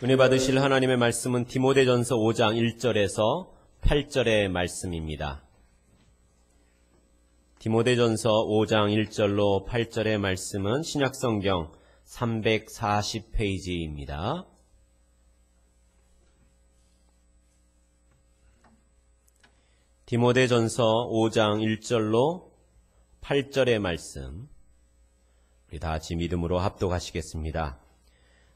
은혜 받으실 하나님의 말씀은 디모데전서 5장 1절에서 8절의 말씀입니다. 디모데전서 5장 1절로 8절의 말씀은 신약성경 340페이지입니다. 디모데전서 5장 1절로 8절의 말씀, 우리 다 같이 믿음으로 합독하시겠습니다.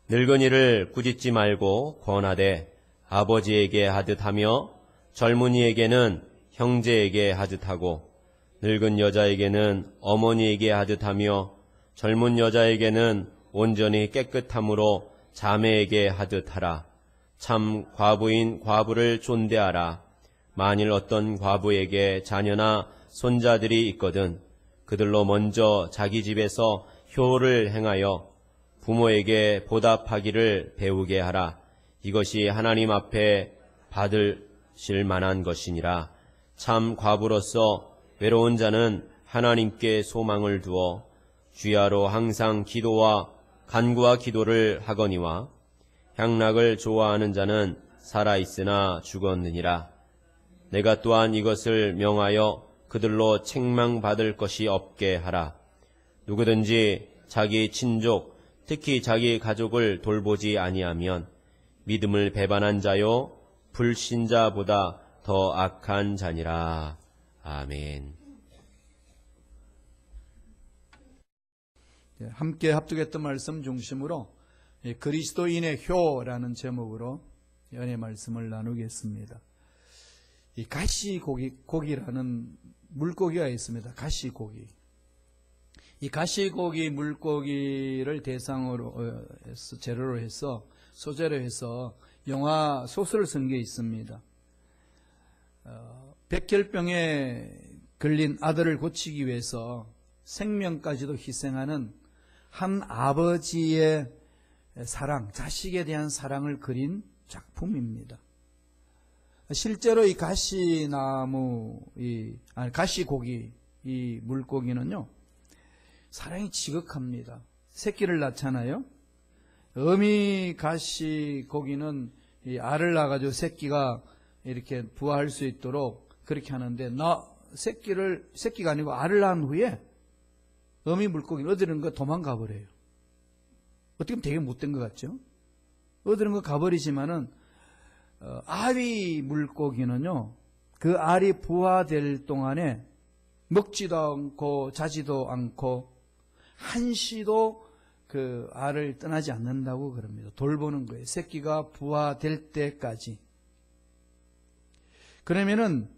늙은이를 꾸짖지 말고 권하되 아버지에게 하듯 하며 젊은이에게는 형제에게 하듯 하고 늙은 여자에게는 어머니에게 하듯 하며 젊은 여자에게는 온전히 깨끗함으로 자매에게 하듯 하라. 참 과부인 과부를 존대하라. 만일 어떤 과부에게 자녀나 손자들이 있거든 그들로 먼저 자기 집에서 효를 행하여 부모에게 보답하기를 배우게 하라. 이것이 하나님 앞에 받으실 만한 것이니라. 참 과부로서 외로운 자는 하나님께 소망을 두어 주야로 항상 기도와 간구와 기도를 하거니와 향락을 좋아하는 자는 살아있으나 죽었느니라. 내가 또한 이것을 명하여 그들로 책망받을 것이 없게 하라. 누구든지 자기 친족 특히 자기 가족을 돌보지 아니하면 믿음을 배반한 자요 불신자보다 더 악한 자니라. 아멘. 함께 합독했던 말씀 중심으로 그리스도인의 효라는 제목으로 연애 말씀을 나누겠습니다. 이 가시고기라는 물고기가 있습니다. 가시고기. 이 가시고기 물고기를 대상으로 해서 재료로 해서 소재로 해서 영화 소설을 쓴 게 있습니다. 백혈병에 걸린 아들을 고치기 위해서 생명까지도 희생하는 한 아버지의 사랑, 자식에 대한 사랑을 그린 작품입니다. 실제로 이 가시고기, 이 물고기는요, 사랑이 지극합니다. 새끼를 낳잖아요. 어미 가시고기는 이 알을 낳아가지고 새끼가 이렇게 부화할 수 있도록 그렇게 하는데, 새끼가 아니고 알을 낳은 후에 어미 물고기는 어디는 거 도망가 버려요. 어떻게 보면 되게 못된 것 같죠? 어디는 거 가버리지만은, 아위 물고기는요, 그 알이 부화될 동안에 먹지도 않고 자지도 않고 한시도 그 알을 떠나지 않는다고 그럽니다. 돌보는 거예요. 새끼가 부화될 때까지. 그러면은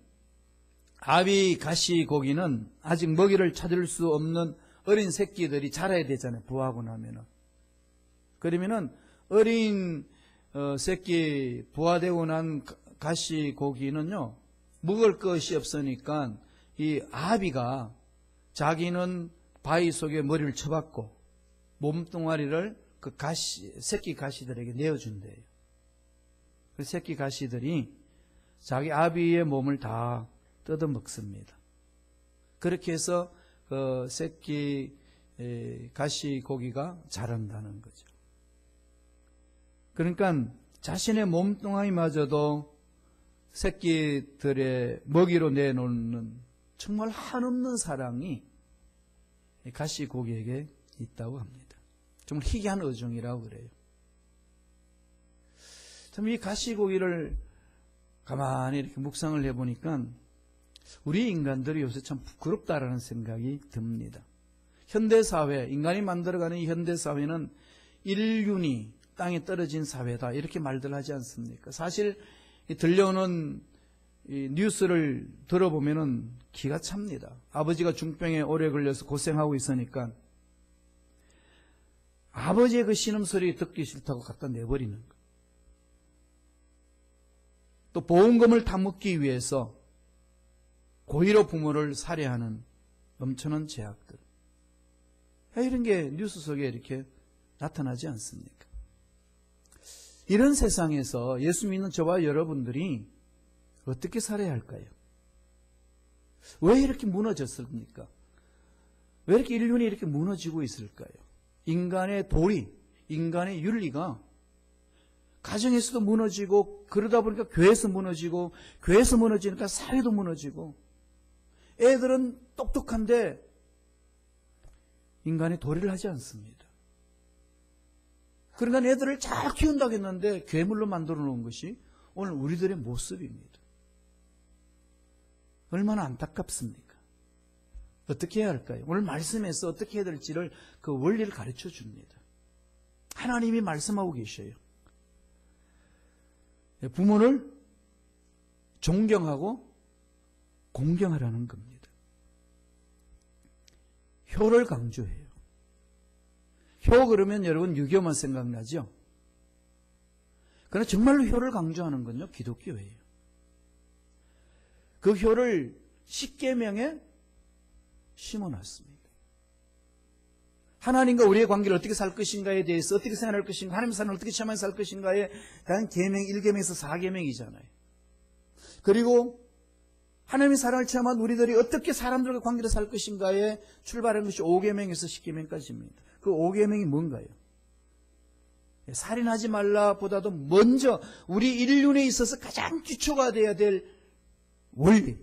아위 가시고기는 아직 먹이를 찾을 수 없는 어린 새끼들이 자라야 되잖아요. 부화하고 나면은. 그러면은 어린 새끼 부화되고 난 가시고기는요, 먹을 것이 없으니까 이 아비가 자기는 바위 속에 머리를 쳐박고 몸뚱아리를 그 새끼 가시들에게 내어준대요. 그 새끼 가시들이 자기 아비의 몸을 다 뜯어먹습니다. 그렇게 해서 그 새끼 가시고기가 자란다는 거죠. 그러니까 자신의 몸뚱아리마저도 새끼들의 먹이로 내놓는 정말 한없는 사랑이 가시고기에게 있다고 합니다. 정말 희귀한 어종이라고 그래요. 참 이 가시고기를 가만히 이렇게 묵상을 해보니까 우리 인간들이 요새 참 부끄럽다라는 생각이 듭니다. 현대사회, 인간이 만들어가는 이 현대사회는 인륜이 땅에 떨어진 사회다 이렇게 말들 하지 않습니까? 사실 들려오는 이 뉴스를 들어보면은 기가 찹니다. 아버지가 중병에 오래 걸려서 고생하고 있으니까 아버지의 그 신음소리 듣기 싫다고 갖다 내버리는 거. 또 보험금을 타먹기 위해서 고의로 부모를 살해하는 엄청난 죄악들. 이런 게 뉴스 속에 이렇게 나타나지 않습니까? 이런 세상에서 예수 믿는 저와 여러분들이 어떻게 살아야 할까요? 왜 이렇게 무너졌습니까? 왜 이렇게 인륜이 이렇게 무너지고 있을까요? 인간의 도리, 인간의 윤리가 가정에서도 무너지고 그러다 보니까 교회에서 무너지고 교회에서 무너지니까 사회도 무너지고 애들은 똑똑한데 인간이 도리를 하지 않습니다. 그러니까 애들을 잘 키운다고 했는데 괴물로 만들어 놓은 것이 오늘 우리들의 모습입니다. 얼마나 안타깝습니까? 어떻게 해야 할까요? 오늘 말씀에서 어떻게 해야 될지를 그 원리를 가르쳐 줍니다. 하나님이 말씀하고 계셔요. 부모를 존경하고 공경하라는 겁니다. 효를 강조해요. 효 그러면 여러분 유교만 생각나죠? 그러나 정말로 효를 강조하는 건요, 기독교예요. 그 효를 십계명에 심어놨습니다. 하나님과 우리의 관계를 어떻게 살 것인가에 대해서 어떻게 생활할 것인가, 하나님의 삶을 어떻게 체험해 살 것인가에 대한 계명 1계명에서 4계명이잖아요. 그리고 하나님의 사랑을 체험한 우리들이 어떻게 사람들과 관계를 살 것인가에 출발한 것이 5계명에서 10계명까지입니다. 그 5계명이 뭔가요? 살인하지 말라 보다도 먼저 우리 인륜에 있어서 가장 기초가 되어야 될 원리,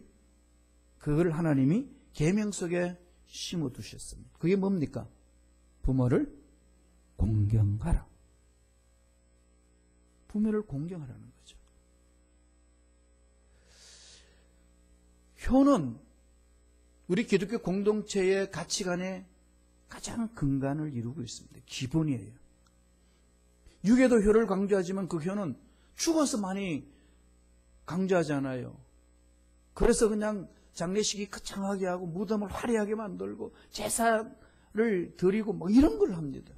그걸 하나님이 계명 속에 심어두셨습니다. 그게 뭡니까? 부모를 공경하라. 부모를 공경하라는 거죠. 효는 우리 기독교 공동체의 가치관의 가장 근간을 이루고 있습니다. 기본이에요. 육에도 효를 강조하지만 그 효는 죽어서 많이 강조하잖아요. 그래서 그냥 장례식이 거창하게 하고 무덤을 화려하게 만들고 제사를 드리고 뭐 이런 걸 합니다.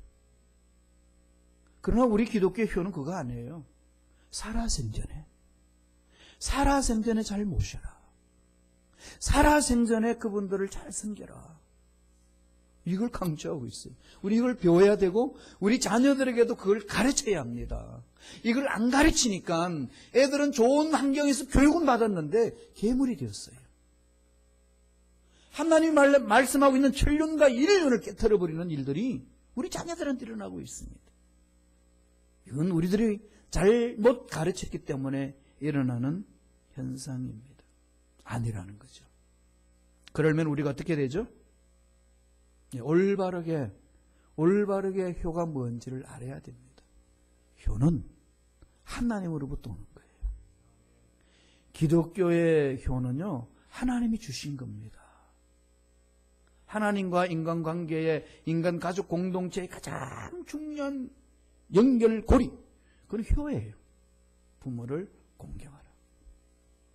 그러나 우리 기독교의 효는 그거 아니에요. 살아생전에 잘 모셔라. 살아생전에 그분들을 잘 섬겨라. 이걸 강조하고 있어요. 우리 이걸 배워야 되고 우리 자녀들에게도 그걸 가르쳐야 합니다. 이걸 안 가르치니까 애들은 좋은 환경에서 교육은 받았는데 괴물이 되었어요. 하나님이 말씀하고 있는 천륜과 인륜을 깨트려버리는 일들이 우리 자녀들한테 일어나고 있습니다. 이건 우리들이 잘못 가르쳤기 때문에 일어나는 현상입니다. 아니라는 거죠. 그러면 우리가 어떻게 되죠? 올바르게 효가 뭔지를 알아야 됩니다. 효는 하나님으로부터 오는 거예요. 기독교의 효는요, 하나님이 주신 겁니다. 하나님과 인간관계의 인간 가족 공동체의 가장 중요한 연결고리, 그건 효예요. 부모를 공경하라.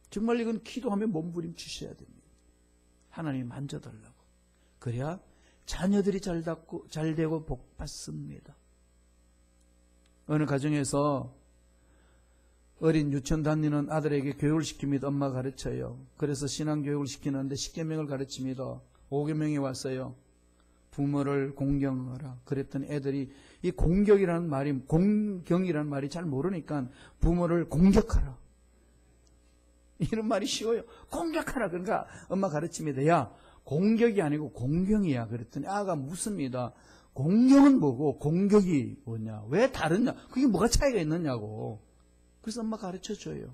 정말 이건 기도하면 몸부림치셔야 됩니다. 하나님이 만져달라고. 그래야 자녀들이 잘 되고 복 받습니다. 어느 가정에서 어린 유치원 다니는 아들에게 교육을 시킵니다. 엄마가 가르쳐요. 그래서 신앙교육을 시키는데 10계명을 가르칩니다. 5계명이 왔어요. 부모를 공경하라. 그랬더니 애들이 이 공경이라는 말이 잘 모르니까 부모를 공격하라. 이런 말이 쉬워요. 공격하라. 그러니까 엄마 가르칩니다. 야, 공격이 아니고 공경이야. 그랬더니 아가 묻습니다. 공경은 뭐고 공격이 뭐냐? 왜 다르냐? 그게 뭐가 차이가 있느냐고. 그래서 엄마 가르쳐줘요.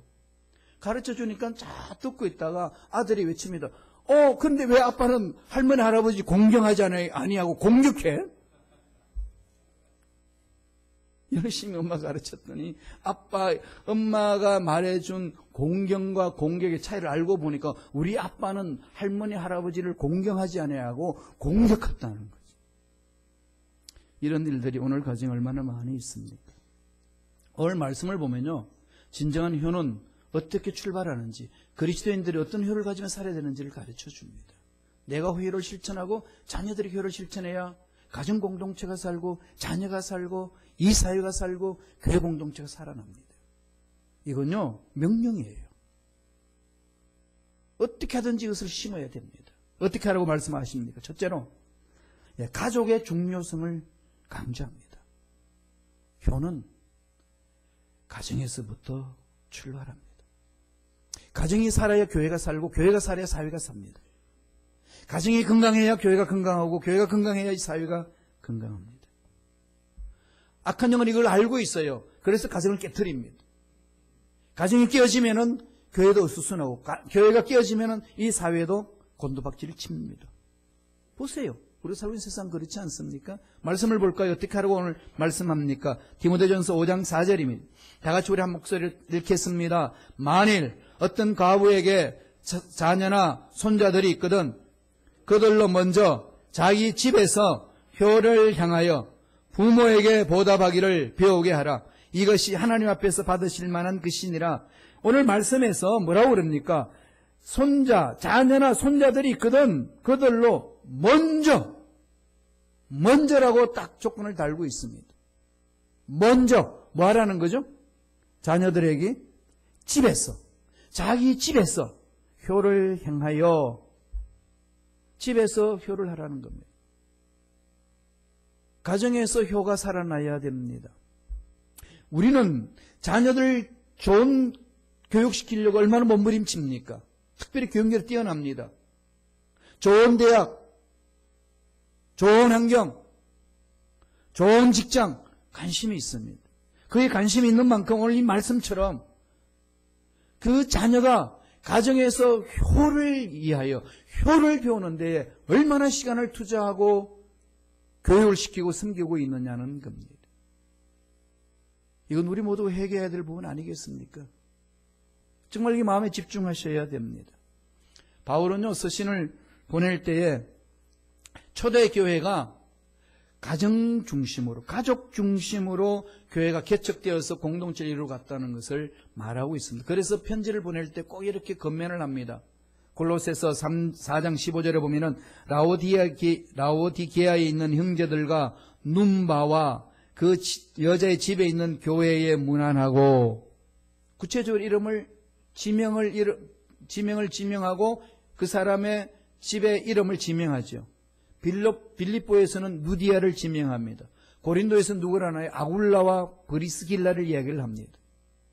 가르쳐주니까 쫙 듣고 있다가 아들이 외칩니다. 근데 왜 아빠는 할머니, 할아버지 공경하지 아니하고 공격해? 열심히 엄마가 가르쳤더니 엄마가 말해준 공경과 공격의 차이를 알고 보니까 우리 아빠는 할머니, 할아버지를 공경하지 아니하고 공격했다는 거죠. 이런 일들이 오늘 가정에 얼마나 많이 있습니까? 오늘 말씀을 보면요, 진정한 효는 어떻게 출발하는지, 그리스도인들이 어떤 효를 가지며 살아야 되는지를 가르쳐 줍니다. 내가 효를 실천하고 자녀들이 효를 실천해야 가정 공동체가 살고 자녀가 살고 이 사회가 살고 교회 공동체가 살아납니다. 이건요, 명령이에요. 어떻게 하든지 이것을 심어야 됩니다. 어떻게 하라고 말씀하십니까? 첫째로 가족의 중요성을 강조합니다. 효는 가정에서부터 출발합니다. 가정이 살아야 교회가 살고 교회가 살아야 사회가 삽니다. 가정이 건강해야 교회가 건강하고 교회가 건강해야 이 사회가 건강합니다. 악한 영은 이걸 알고 있어요. 그래서 가정을 깨트립니다. 가정이 깨어지면은 교회도 어수선하고 교회가 깨어지면은 이 사회도 곤두박질을 칩니다. 보세요. 우리 살고 있는 세상 그렇지 않습니까? 말씀을 볼까요? 어떻게 하라고 오늘 말씀합니까? 디모데전서 5장 4절입니다. 다 같이 우리 한 목소리를 읽겠습니다. 만일 어떤 과부에게 자녀나 손자들이 있거든 그들로 먼저 자기 집에서 효를 향하여 부모에게 보답하기를 배우게 하라. 이것이 하나님 앞에서 받으실 만한 그 신이라. 오늘 말씀에서 뭐라고 그럽니까? 자녀나 손자들이 있거든 그들로 먼저라고 딱 조건을 달고 있습니다. 먼저 뭐 하라는 거죠? 자녀들에게 자기 집에서 효를 행하여 집에서 효를 하라는 겁니다. 가정에서 효가 살아나야 됩니다. 우리는 자녀들 좋은 교육시키려고 얼마나 몸부림칩니까? 특별히 교육열이 뛰어납니다. 좋은 대학, 좋은 환경, 좋은 직장 관심이 있습니다. 그에 관심이 있는 만큼 오늘 이 말씀처럼 그 자녀가 가정에서 효를 이해하여 효를 배우는 데에 얼마나 시간을 투자하고 교육을 시키고 섬기고 있느냐는 겁니다. 이건 우리 모두 회개해야 될 부분 아니겠습니까? 정말 이게 마음에 집중하셔야 됩니다. 바울은요, 서신을 보낼 때에 초대교회가 가정 중심으로, 가족 중심으로 교회가 개척되어서 공동체를 이루어갔다는 것을 말하고 있습니다. 그래서 편지를 보낼 때 꼭 이렇게 건면을 합니다. 골로새서 4장 15절에 보면은 라오디게아에 있는 형제들과 눈바와 그 여자의 집에 있는 교회에 문안하고 구체적으로 지명을 지명하고 그 사람의 집의 이름을 지명하죠. 빌립보에서는 누디아를 지명합니다. 고린도에서는 누구를 하나요? 아굴라와 브리스길라를 이야기를 합니다.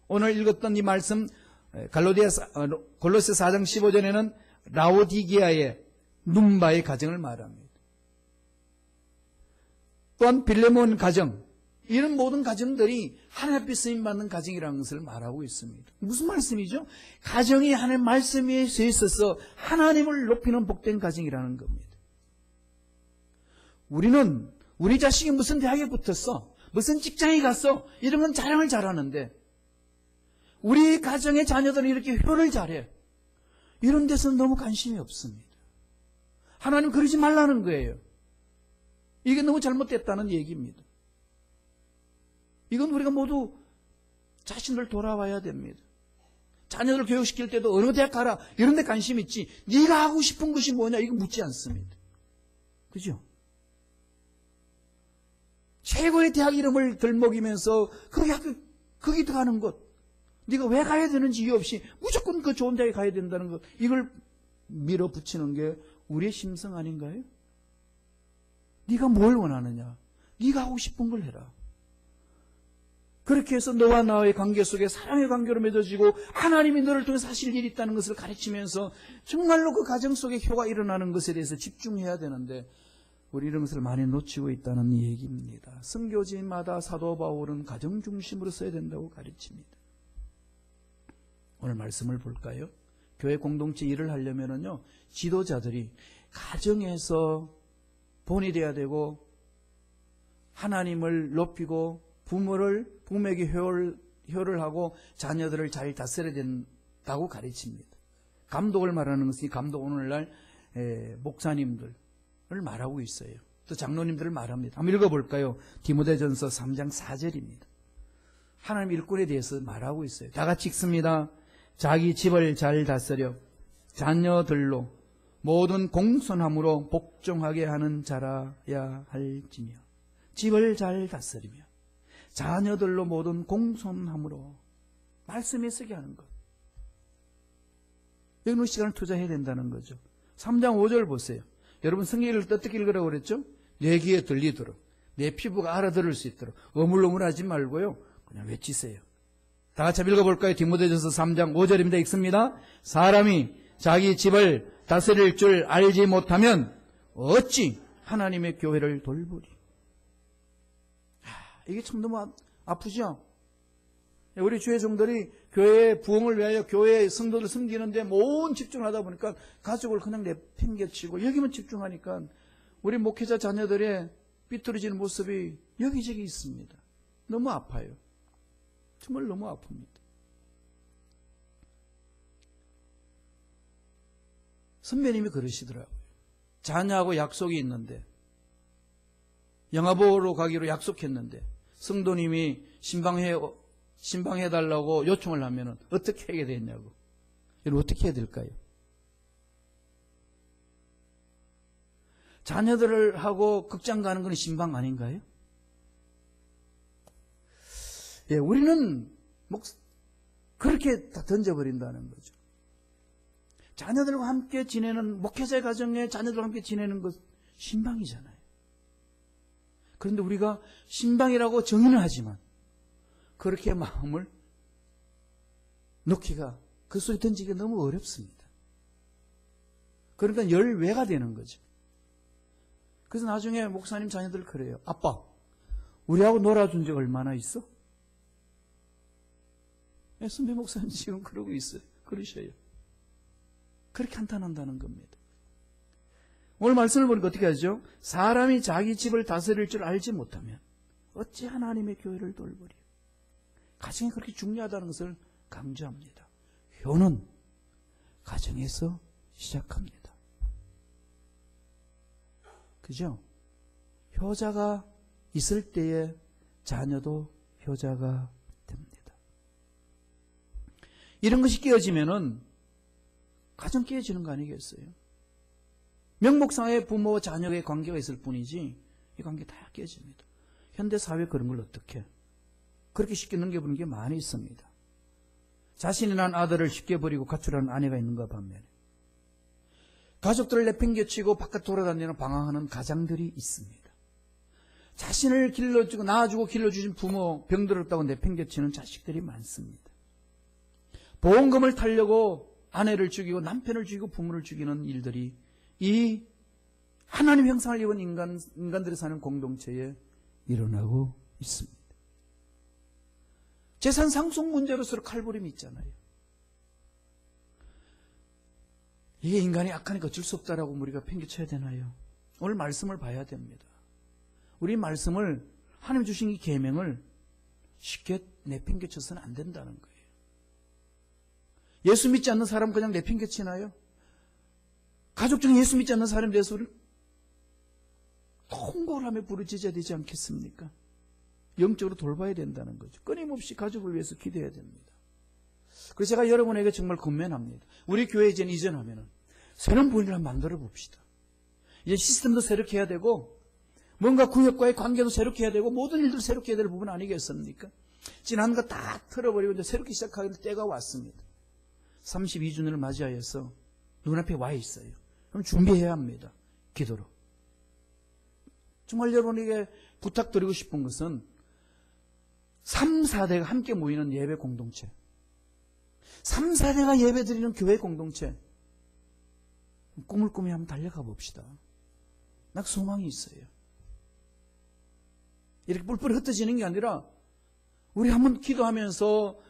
오늘 읽었던 이 말씀 골로새 4장 15절에는 라오디게아의 눈바의 가정을 말합니다. 또한 빌레몬 가정, 이런 모든 가정들이 하나님 앞에 쓰임받는 가정이라는 것을 말하고 있습니다. 무슨 말씀이죠? 가정이 하나님 말씀에 서 있어서 하나님을 높이는 복된 가정이라는 겁니다. 우리는 우리 자식이 무슨 대학에 붙었어, 무슨 직장에 갔어, 이런 건 자랑을 잘하는데 우리 가정의 자녀들은 이렇게 효를 잘해. 이런 데서는 너무 관심이 없습니다. 하나님 그러지 말라는 거예요. 이게 너무 잘못됐다는 얘기입니다. 이건 우리가 모두 자신들 돌아와야 됩니다. 자녀들 교육시킬 때도 어느 대학 가라 이런 데 관심 있지 네가 하고 싶은 것이 뭐냐 이거 묻지 않습니다. 그죠? 최고의 대학 이름을 들먹이면서 거기 가는 것, 네가 왜 가야 되는지 이유 없이 무조건 그 좋은 대학에 가야 된다는 것, 이걸 밀어붙이는 게 우리의 심성 아닌가요? 네가 뭘 원하느냐, 네가 하고 싶은 걸 해라. 그렇게 해서 너와 나의 관계 속에 사랑의 관계로 맺어지고 하나님이 너를 통해서 하실 일이 있다는 것을 가르치면서 정말로 그 가정 속에 효가 일어나는 것에 대해서 집중해야 되는데 우리 이런 것을 많이 놓치고 있다는 얘기입니다. 선교지마다 사도 바울은 가정 중심으로 써야 된다고 가르칩니다. 오늘 말씀을 볼까요? 교회 공동체 일을 하려면요, 지도자들이 가정에서 본이 돼야 되고 하나님을 높이고 부모에게 효를 하고 자녀들을 잘 다스려야 된다고 가르칩니다. 감독을 말하는 것이 감독 오늘날 목사님들을 말하고 있어요. 또 장로님들을 말합니다. 한번 읽어볼까요? 디모데전서 3장 4절입니다. 하나님 일꾼에 대해서 말하고 있어요. 다 같이 읽습니다. 자기 집을 잘 다스려 자녀들로 모든 공손함으로 복종하게 하는 자라야 할지며, 집을 잘 다스리며 자녀들로 모든 공손함으로 말씀에 쓰게 하는 것. 여기는 시간을 투자해야 된다는 거죠. 3장 5절 보세요. 여러분 성경을 어떻게 읽으라고 그랬죠? 내 귀에 들리도록, 내 피부가 알아들을 수 있도록 어물어물하지 말고요, 그냥 외치세요. 다 같이 읽어볼까요? 디모데전서 3장 5절입니다. 읽습니다. 사람이 자기 집을 다스릴 줄 알지 못하면 어찌 하나님의 교회를 돌보리. 이게 참 너무 아프죠? 우리 주의 종들이 교회의 부흥을 위하여 교회의 성도를 섬기는데 온 집중을 하다 보니까 가족을 그냥 내팽개치고 여기만 집중하니까 우리 목회자 자녀들의 삐뚤어지는 모습이 여기저기 있습니다. 너무 아파요. 정말 너무 아픕니다. 선배님이 그러시더라고요. 자녀하고 약속이 있는데 영화 보러 가기로 약속했는데 성도님이 신방해달라고 요청을 하면 어떻게 하게 되냐고. 이걸 어떻게 해야 될까요? 자녀들을 하고 극장 가는 건 신방 아닌가요? 예, 우리는 그렇게 다 던져버린다는 거죠. 자녀들과 함께 지내는, 목회자의 가정에 자녀들과 함께 지내는 것, 신방이잖아요. 그런데 우리가 신방이라고 정의는 하지만, 그렇게 마음을 놓기가, 그 속에 던지기가 너무 어렵습니다. 그러니까 열외가 되는 거죠. 그래서 나중에 목사님 자녀들 그래요. 아빠, 우리하고 놀아준 적 얼마나 있어? 선배 목사님 지금 그러고 있어요. 그러셔요. 그렇게 한탄한다는 겁니다. 오늘 말씀을 보니까 어떻게 하죠? 사람이 자기 집을 다스릴 줄 알지 못하면 어찌 하나님의 교회를 돌보리. 가정이 그렇게 중요하다는 것을 강조합니다. 효는 가정에서 시작합니다. 그죠? 효자가 있을 때에 자녀도 효자가 됩니다. 이런 것이 깨어지면은 가정 깨어지는 거 아니겠어요? 명목상의 부모와 자녀의 관계가 있을 뿐이지 이 관계 다 깨집니다. 현대 사회 그런 걸 어떻게 그렇게 쉽게 넘겨보는 게 많이 있습니다. 자신이 낳은 아들을 쉽게 버리고 가출하는 아내가 있는가 반면에 가족들을 내팽개치고 바깥 돌아다니는 방황하는 가장들이 있습니다. 자신을 길러주고 낳아주고 길러주신 부모 병들었다고 내팽개치는 자식들이 많습니다. 보험금을 타려고 아내를 죽이고 남편을 죽이고 부모를 죽이는 일들이 이 하나님 형상을 입은 인간들이 사는 공동체에 일어나고 있습니다. 재산 상속 문제로서 칼부림이 있잖아요. 이게 인간이 악하니까 어쩔 수 없다라고 우리가 팽개쳐야 되나요? 오늘 말씀을 봐야 됩니다. 우리 말씀을 하나님 주신 이 계명을 쉽게 내팽개쳐서는 안 된다는 거예요. 예수 믿지 않는 사람 그냥 내팽개치나요? 가족 중에 예수 믿지 않는 사람에 대해서 우리 통곡을 하며 부르짖어야 되지 않겠습니까? 영적으로 돌봐야 된다는 거죠. 끊임없이 가족을 위해서 기도해야 됩니다. 그래서 제가 여러분에게 정말 권면합니다. 우리 교회 이전하면은 새로운 분위기를 한번 만들어 봅시다. 이제 시스템도 새롭게 해야 되고 뭔가 구역과의 관계도 새롭게 해야 되고 모든 일들 새롭게 해야 될 부분 아니겠습니까? 지난 거 다 틀어버리고 이제 새롭게 시작하는 때가 왔습니다. 32주년을 맞이하여서 눈앞에 와 있어요. 그럼 준비해야 합니다. 기도로. 정말 여러분에게 부탁드리고 싶은 것은 3, 4대가 함께 모이는 예배 공동체, 3, 4대가 예배 드리는 교회 공동체, 꿈을 꾸며 한번 달려가 봅시다. 나 소망이 있어요. 이렇게 뿔뿔이 흩어지는 게 아니라 우리 한번 기도하면서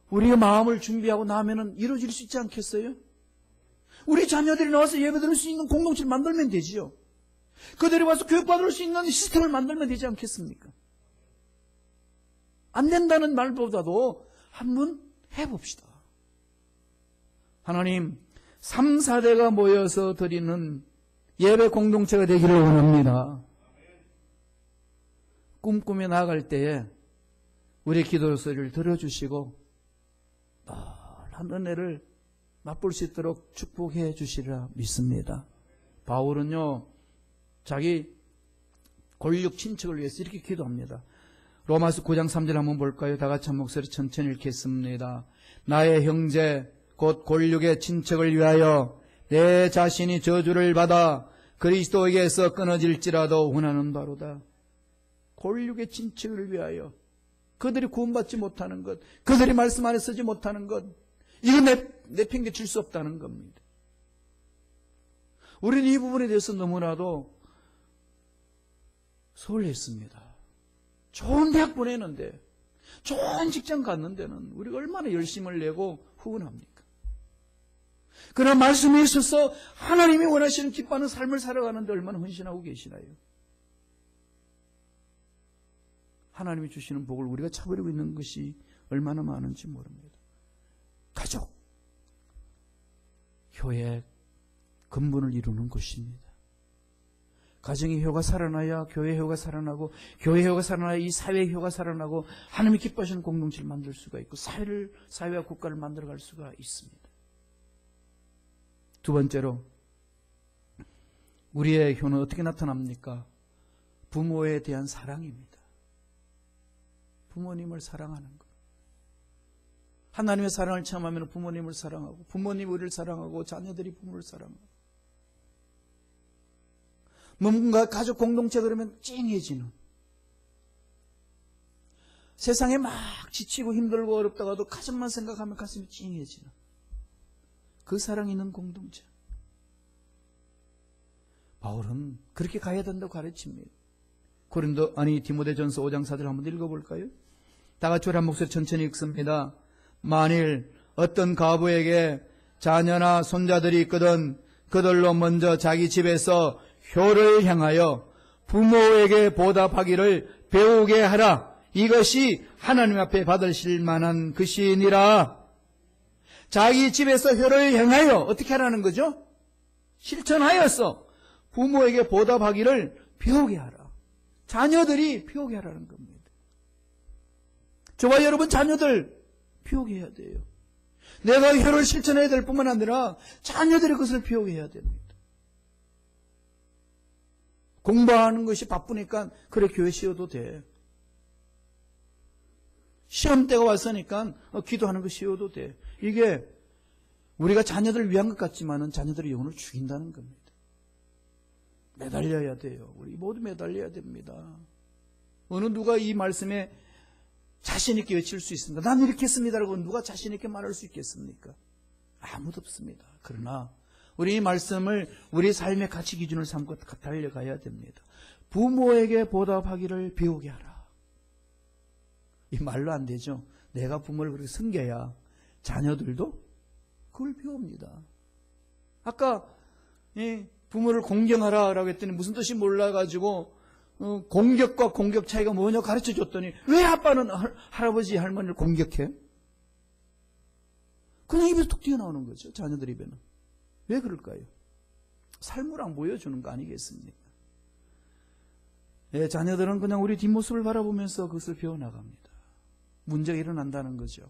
우리의 마음을 준비하고 나면은 이루어질 수 있지 않겠어요? 우리 자녀들이 나와서 예배 드릴 수 있는 공동체를 만들면 되지요. 그들이 와서 교육받을 수 있는 시스템을 만들면 되지 않겠습니까? 안 된다는 말보다도 한번 해봅시다. 하나님, 3, 4대가 모여서 드리는 예배 공동체가 되기를 원합니다. 꿈꾸며 나아갈 때에 우리의 기도 소리를 들어주시고 한 은혜를 맛볼 수 있도록 축복해 주시리라 믿습니다. 바울은요, 자기 골육 친척을 위해서 이렇게 기도합니다. 로마서 9장 3절 한번 볼까요? 다 같이 한 목소리 천천히 읽겠습니다. 나의 형제 곧 골육의 친척을 위하여 내 자신이 저주를 받아 그리스도에게서 끊어질지라도 원하는 바로다. 골육의 친척을 위하여 그들이 구원받지 못하는 것, 그들이 말씀 안에 서지 못하는 것, 이거 내팽개칠 수 없다는 겁니다. 우리는 이 부분에 대해서 너무나도 소홀했습니다. 좋은 대학 보내는데, 좋은 직장 갔는 데는 우리가 얼마나 열심을 내고 후원합니까? 그러나 말씀에 있어서 하나님이 원하시는 기뻐하는 삶을 살아가는데 얼마나 헌신하고 계시나요? 하나님이 주시는 복을 우리가 차버리고 있는 것이 얼마나 많은지 모릅니다. 가족, 효의 근본을 이루는 것입니다. 가정의 효가 살아나야 교회의 효가 살아나고, 교회의 효가 살아나야 이 사회의 효가 살아나고, 하나님이 기뻐하시는 공동체를 만들 수가 있고, 사회와 국가를 만들어갈 수가 있습니다. 두 번째로, 우리의 효는 어떻게 나타납니까? 부모에 대한 사랑입니다. 부모님을 사랑하는 것. 하나님의 사랑을 체험하면 부모님을 사랑하고, 부모님이 우리를 사랑하고, 자녀들이 부모를 사랑하고, 뭔가 가족 공동체 그러면 찡해지는, 세상에 막 지치고 힘들고 어렵다가도 가족만 생각하면 가슴이 찡해지는 그 사랑이 있는 공동체. 바울은 그렇게 가야 된다고 가르칩니다. 디모데전서 5장 4절 한번 읽어볼까요? 다 같이 우리 한 목소리 천천히 읽습니다. 만일 어떤 과부에게 자녀나 손자들이 있거든 그들로 먼저 자기 집에서 효를 향하여 부모에게 보답하기를 배우게 하라. 이것이 하나님 앞에 받으실 만한 것이니라. 자기 집에서 효를 향하여 어떻게 하라는 거죠? 실천하여서 부모에게 보답하기를 배우게 하라. 자녀들이 배우게 하라는 겁니다. 저와 여러분 자녀들 배우게 해야 돼요. 내가 효를 실천해야 될 뿐만 아니라 자녀들이 그것을 배우게 해야 됩니다. 공부하는 것이 바쁘니까 그래 교회 쉬어도 돼. 시험때가 왔으니까 기도하는 거 쉬어도 돼. 이게 우리가 자녀들을 위한 것 같지만은 자녀들의 영혼을 죽인다는 겁니다. 매달려야 돼요. 우리 모두 매달려야 됩니다. 어느 누가 이 말씀에 자신 있게 외칠 수 있습니까? 난 이렇게 했습니다라고 누가 자신 있게 말할 수 있겠습니까? 아무도 없습니다. 그러나 우리 이 말씀을 우리 삶의 가치 기준을 삼고 달려가야 됩니다. 부모에게 보답하기를 배우게 하라. 이 말로 안 되죠. 내가 부모를 그렇게 섬겨야 자녀들도 그걸 배웁니다. 아까 부모를 공경하라라고 했더니 무슨 뜻이 몰라가지고 공격과 공격 차이가 뭐냐 가르쳐줬더니 왜 아빠는 할아버지 할머니를 공격해? 그냥 입에서 툭 튀어나오는 거죠. 자녀들 입에는. 왜 그럴까요? 삶을 안 보여주는 거 아니겠습니까? 자녀들은 그냥 우리 뒷모습을 바라보면서 그것을 배워나갑니다. 문제가 일어난다는 거죠.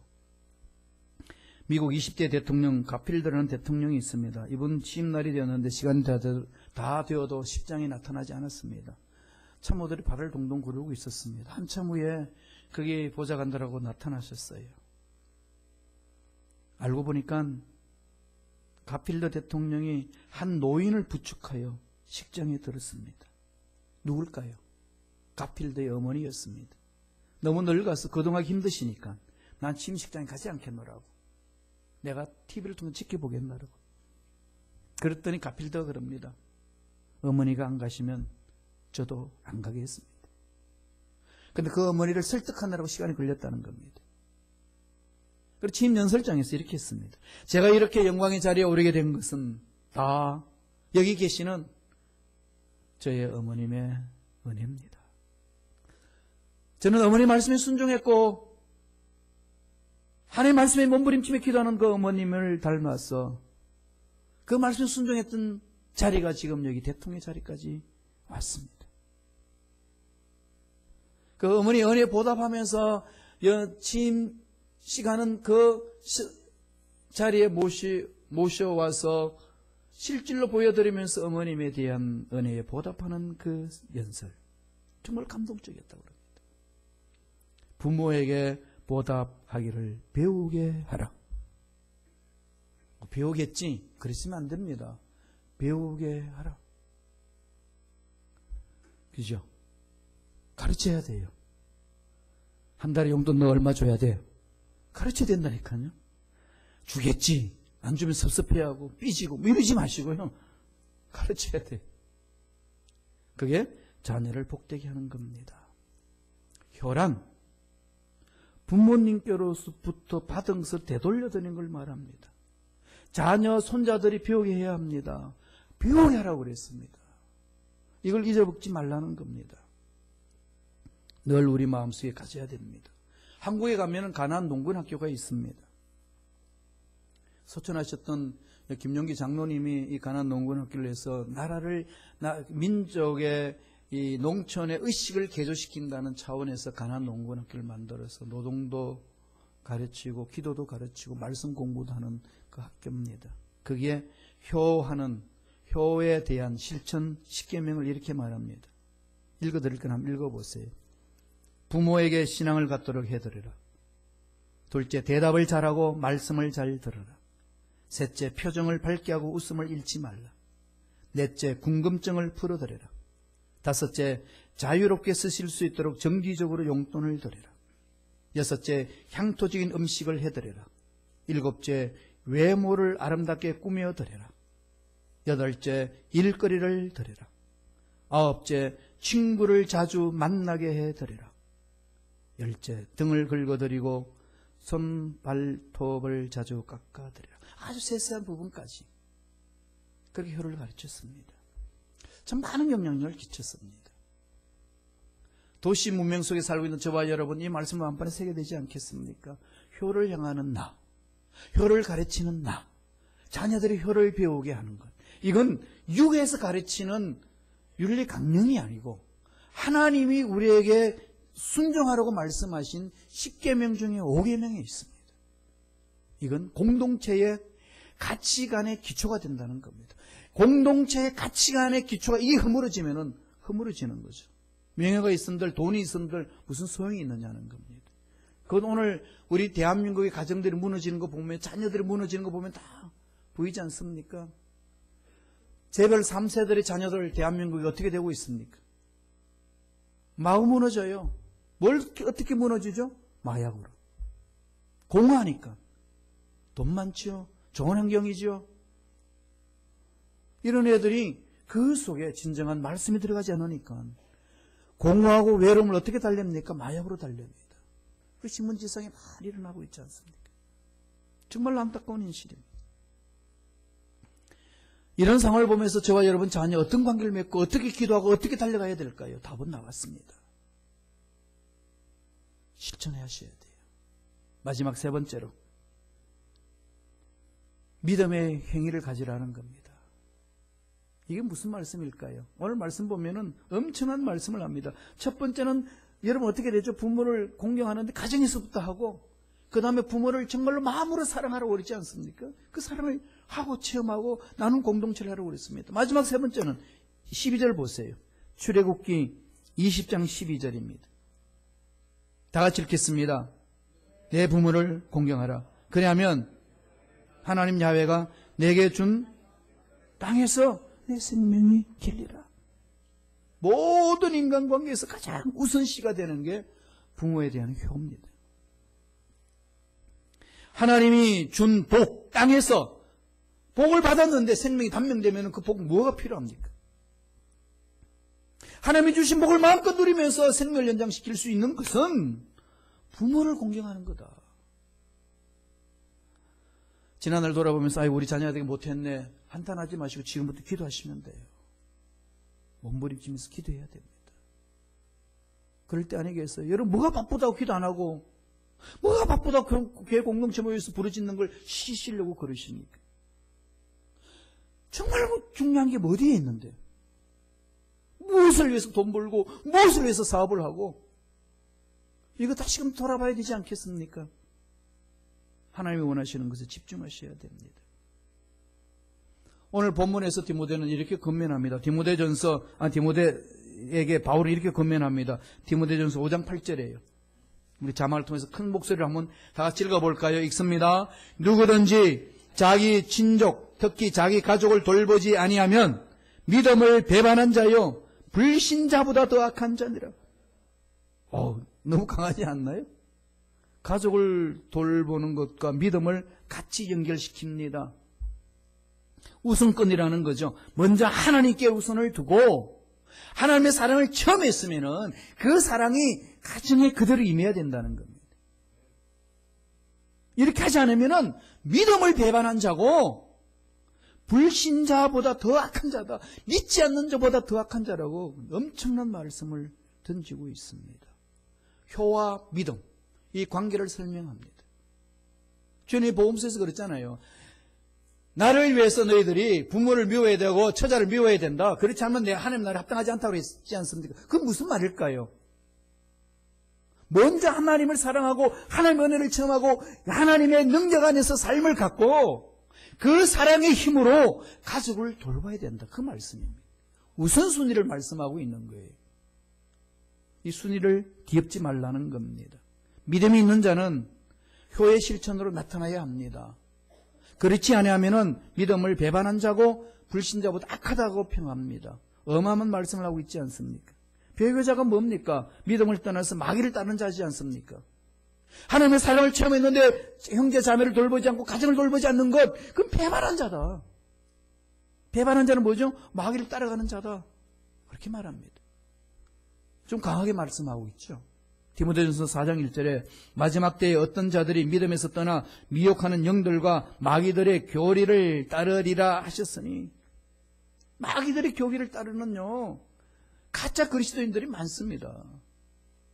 미국 20대 대통령 가필드라는 대통령이 있습니다. 이분 취임날이 되었는데 시간이 다 되어도 십장이 나타나지 않았습니다. 참모들이 발을 동동 구르고 있었습니다. 한참 후에 그게 보좌관들하고 나타나셨어요. 알고 보니까 가필드 대통령이 한 노인을 부축하여 식장에 들었습니다. 누굴까요? 가필드의 어머니였습니다. 너무 늙어서 거동하기 힘드시니까 난 취임식장에 가지 않겠노라고. 내가 TV를 통해 지켜보겠노라고. 그랬더니 가필드가 그럽니다. 어머니가 안 가시면 저도 안 가겠습니다. 그런데 그 어머니를 설득하느라고 시간이 걸렸다는 겁니다. 그리고 취임 연설장에서 이렇게 했습니다. 제가 이렇게 영광의 자리에 오르게 된 것은 다 여기 계시는 저의 어머님의 은혜입니다. 저는 어머니 말씀에 순종했고 하나님의 말씀에 몸부림치며 기도하는 그 어머님을 닮아서 그 말씀에 순종했던 자리가 지금 여기 대통령의 자리까지 왔습니다. 그 어머니 은혜에 보답하면서 취임 시간은 그 자리에 모셔와서 실질로 보여드리면서 어머님에 대한 은혜에 보답하는 그 연설. 정말 감동적이었다고 합니다. 부모에게 보답하기를 배우게 하라. 배우겠지? 그랬으면 안 됩니다. 배우게 하라. 그죠? 가르쳐야 돼요. 한 달에 용돈 너 얼마 줘야 돼? 가르쳐야 된다니까요. 주겠지. 안 주면 섭섭해하고 삐지고 이러지 마시고요. 가르쳐야 돼. 그게 자녀를 복되게 하는 겁니다. 효란, 부모님께로부터 받은 것을 되돌려드리는 걸 말합니다. 자녀, 손자들이 배우게 해야 합니다. 배우게 하라고 그랬습니다. 이걸 잊어먹지 말라는 겁니다. 늘 우리 마음속에 가져야 됩니다. 한국에 가면 가나안 농군학교가 있습니다. 소천하셨던 김용기 장로님이 이 가나안 농군학교를 해서 나라를, 민족의 이 농촌의 의식을 개조시킨다는 차원에서 가나안 농군학교를 만들어서 노동도 가르치고 기도도 가르치고 말씀 공부도 하는 그 학교입니다. 거기에 효에 대한 실천 10계명을 이렇게 말합니다. 읽어드릴 건 한번 읽어보세요. 부모에게 신앙을 갖도록 해드리라. 둘째, 대답을 잘하고 말씀을 잘 들어라. 셋째, 표정을 밝게 하고 웃음을 잃지 말라. 넷째, 궁금증을 풀어드려라. 다섯째, 자유롭게 쓰실 수 있도록 정기적으로 용돈을 드려라. 여섯째, 향토적인 음식을 해드려라. 일곱째, 외모를 아름답게 꾸며 드려라. 여덟째, 일거리를 드려라. 아홉째, 친구를 자주 만나게 해드려라. 열째, 등을 긁어드리고 손, 발톱을 자주 깎아드려라. 아주 세세한 부분까지 그렇게 효를 가르쳤습니다. 참 많은 영향력을 끼쳤습니다. 도시 문명 속에 살고 있는 저와 여러분, 이 말씀을 한번에 새게 되지 않겠습니까? 효를 향하는 나, 효를 가르치는 나, 자녀들이 효를 배우게 하는 것, 이건 육에서 가르치는 윤리 강령이 아니고 하나님이 우리에게 순종하라고 말씀하신 10계명 중에 5계명에 있습니다. 이건 공동체의 가치관의 기초가 된다는 겁니다. 공동체의 가치관의 기초가 이게 허물어지면은 허물어지는 거죠. 명예가 있은들 돈이 있은들 무슨 소용이 있느냐는 겁니다. 그건 오늘 우리 대한민국의 가정들이 무너지는 거 보면, 자녀들이 무너지는 거 보면 다 보이지 않습니까? 재벌 3세들의 자녀들 대한민국이 어떻게 되고 있습니까? 마구 무너져요. 어떻게 무너지죠? 마약으로. 공허하니까. 돈 많죠? 좋은 환경이죠? 이런 애들이 그 속에 진정한 말씀이 들어가지 않으니까 공허하고 외로움을 어떻게 달랩니까? 마약으로 달랩니다. 그 신문지상에 많이 일어나고 있지 않습니까? 정말 안타까운 현실입니다. 이런 상황을 보면서 저와 여러분 자녀 어떤 관계를 맺고 어떻게 기도하고 어떻게 달려가야 될까요? 답은 나왔습니다. 실천해야 하셔야 돼요. 마지막 세 번째로 믿음의 행위를 가지라는 겁니다. 이게 무슨 말씀일까요? 오늘 말씀 보면은 엄청난 말씀을 합니다. 첫 번째는 여러분 어떻게 되죠? 부모를 공경하는데 가정에서부터 하고 그 다음에 부모를 정말로 마음으로 사랑하라고 그러지 않습니까? 그 사랑을 하고 체험하고 나눈 공동체를 하라고 그랬습니다. 마지막 세 번째는 12절 보세요. 출애굽기 20장 12절입니다. 다 같이 읽겠습니다. 내 부모를 공경하라. 그래야면 하나님 야훼가 내게 준 땅에서 내 생명이 길리라. 모든 인간관계에서 가장 우선시가 되는 게 부모에 대한 효입니다. 하나님이 준 복, 땅에서 복을 받았는데 생명이 단명되면 그 복 뭐가 필요합니까? 하나님이 주신 복을 마음껏 누리면서 생명을 연장시킬 수 있는 것은 부모를 공경하는 거다. 지난날 돌아보면서 우리 자녀에게 못했네 한탄하지 마시고 지금부터 기도하시면 돼요. 몸부림치면서 기도해야 됩니다. 그럴 때 아니겠어요? 여러분 뭐가 바쁘다고 기도 안 하고 뭐가 바쁘다고 교회 공동체 모여서 부르짖는 걸 쉬시려고 그러십니까? 정말 중요한 게 어디에 있는데? 무엇을 위해서 돈 벌고 무엇을 위해서 사업을 하고 이거 다시금 돌아봐야 되지 않겠습니까? 하나님이 원하시는 것에 집중하셔야 됩니다. 오늘 본문에서 디모데는 이렇게 건면합니다. 디모데에게 바울이 이렇게 건면합니다. 디모데전서 5장 8절이에요. 우리 자막을 통해서 큰 목소리를 한번 다 같이 읽어볼까요? 읽습니다. 누구든지 자기 친족, 특히 자기 가족을 돌보지 아니하면 믿음을 배반한 자요 불신자보다 더 악한 자니라. 너무 강하지 않나요? 가족을 돌보는 것과 믿음을 같이 연결시킵니다. 우선권이라는 거죠. 먼저 하나님께 우선을 두고 하나님의 사랑을 처음 했으면은 그 사랑이 가정에 그대로 임해야 된다는 겁니다. 이렇게 하지 않으면은 믿음을 배반한 자고 불신자보다 더 악한 자다. 믿지 않는 자보다 더 악한 자라고 엄청난 말씀을 던지고 있습니다. 효와 믿음, 이 관계를 설명합니다. 주님이 복음서에서 그랬잖아요. 나를 위해서 너희들이 부모를 미워해야 되고 처자를 미워해야 된다. 그렇지 않으면 내가 하나님 나라에 합당하지 않다고 했지 않습니까? 그건 무슨 말일까요? 먼저 하나님을 사랑하고 하나님의 은혜를 체험하고 하나님의 능력 안에서 삶을 갖고 그 사랑의 힘으로 가족을 돌봐야 된다. 그 말씀입니다. 우선순위를 말씀하고 있는 거예요. 이 순위를 뒤엎지 말라는 겁니다. 믿음이 있는 자는 효의 실천으로 나타나야 합니다. 그렇지 아니하면은 믿음을 배반한 자고 불신자보다 악하다고 평합니다. 어마어마한 말씀을 하고 있지 않습니까? 배교자가 뭡니까? 믿음을 떠나서 마귀를 따르는 자지 않습니까? 하나님의 사랑을 체험했는데 형제 자매를 돌보지 않고 가정을 돌보지 않는 것, 그건 배반한 자다. 배반한 자는 뭐죠? 마귀를 따라가는 자다. 그렇게 말합니다. 좀 강하게 말씀하고 있죠. 디모데전서 4장 1절에 마지막 때에 어떤 자들이 믿음에서 떠나 미혹하는 영들과 마귀들의 교리를 따르리라 하셨으니, 마귀들의 교리를 따르는요 가짜 그리스도인들이 많습니다.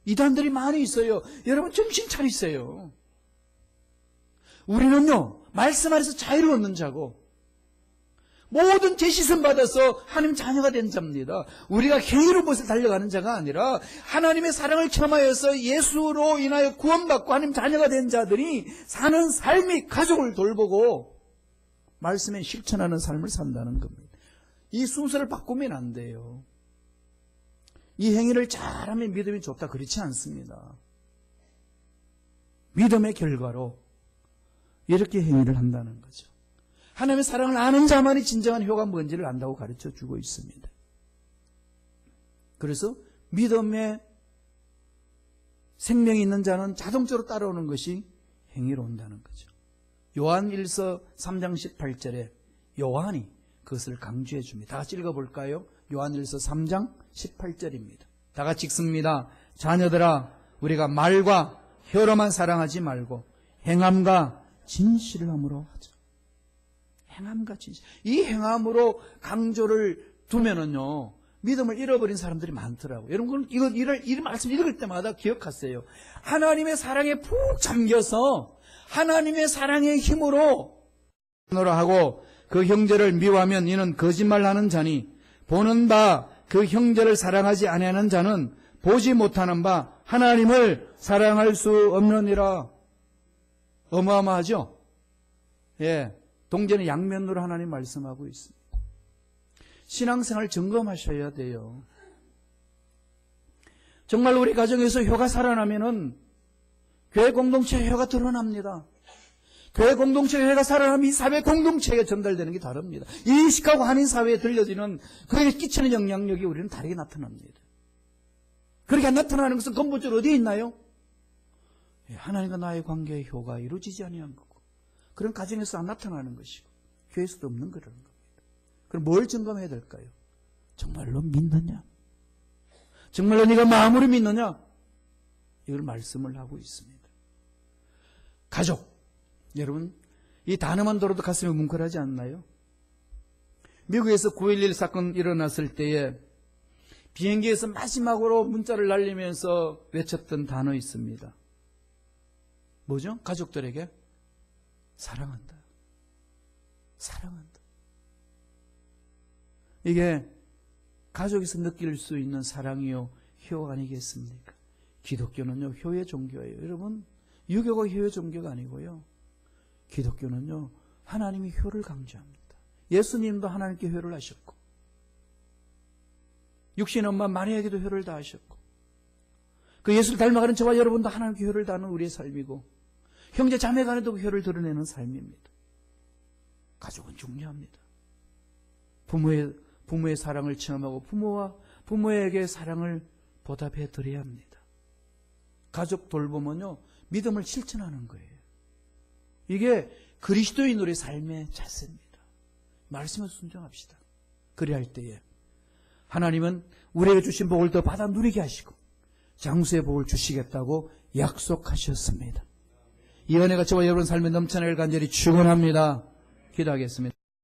이단들이 많이 있어요. 여러분 정신 차리세요. 우리는요 말씀 안에서 자유를 얻는 자고 모든 죄시선 받아서 하나님 자녀가 된 자입니다. 우리가 행위로 벗어 달려가는 자가 아니라 하나님의 사랑을 체험하여서 예수로 인하여 구원받고 하나님 자녀가 된 자들이 사는 삶이 가족을 돌보고 말씀에 실천하는 삶을 산다는 겁니다. 이 순서를 바꾸면 안 돼요. 이 행위를 잘하면 믿음이 좋다, 그렇지 않습니다. 믿음의 결과로 이렇게 행위를 한다는 거죠. 하나님의 사랑을 아는 자만이 진정한 효가 뭔지를 안다고 가르쳐 주고 있습니다. 그래서 믿음의 생명이 있는 자는 자동적으로 따라오는 것이 행위로 온다는 거죠. 요한 1서 3장 18절에 요한이 그것을 강조해 줍니다. 다 같이 읽어볼까요? 요한 1서 3장 18절입니다. 다 같이 읽습니다. 자녀들아, 우리가 말과 혀로만 사랑하지 말고 행함과 진실을 함으로 하자. 행함과 진실. 이 행함으로 강조를 두면은요 믿음을 잃어버린 사람들이 많더라고요. 여러분 이 말씀 읽을 때마다 기억하세요. 하나님의 사랑에 푹 잠겨서 하나님의 사랑의 힘으로 하고 그 형제를 미워하면 이는 거짓말하는 자니 보는 바 그 형제를 사랑하지 아니하는 자는 보지 못하는 바 하나님을 사랑할 수 없느니라. 어마어마하죠? 예, 동전의 양면으로 하나님 말씀하고 있습니다. 신앙생활 점검하셔야 돼요. 정말 우리 가정에서 효가 살아나면은 교회 공동체의 효가 드러납니다. 교회 공동체의 효가 살아나면 이 사회 공동체에 전달되는 게 다릅니다. 이식하고 한인 사회에 들려지는 그에게 끼치는 영향력이 우리는 다르게 나타납니다. 그렇게 나타나는 것은 근본적으로 어디에 있나요? 하나님과 나의 관계의 효가 이루어지지 아니한 거고, 그런 가정에서 안 나타나는 것이고 교회에서도 없는 거라는 겁니다. 그럼 뭘 점검해야 될까요? 정말로 믿느냐? 정말로 네가 마음으로 믿느냐? 이걸 말씀을 하고 있습니다. 가족, 여러분 이 단어만 들어도 가슴이 뭉클하지 않나요? 미국에서 9.11 사건 일어났을 때에 비행기에서 마지막으로 문자를 날리면서 외쳤던 단어 있습니다. 뭐죠? 가족들에게 사랑한다. 사랑한다. 이게 가족에서 느낄 수 있는 사랑이요 효가 아니겠습니까? 기독교는요 효의 종교예요. 여러분 유교가 효의 종교가 아니고요, 기독교는요 하나님이 효를 강조합니다. 예수님도 하나님께 효를 하셨고 육신 엄마 마리아에게도 효를 다하셨고 그 예수를 닮아가는 저와 여러분도 하나님께 효를 다하는 우리의 삶이고 형제 자매 간에도 효를 드러내는 삶입니다. 가족은 중요합니다. 부모의 사랑을 체험하고 부모에게 사랑을 보답해 드려야 합니다. 가족 돌보면요 믿음을 실천하는 거예요. 이게 그리스도인으로의 삶의 자세입니다. 말씀에 순종합시다. 그리할 때에 하나님은 우리에게 주신 복을 더 받아 누리게 하시고 장수의 복을 주시겠다고 약속하셨습니다. 이 은혜가 저와 여러분 삶에 넘쳐나길 간절히 축원합니다. 기도하겠습니다.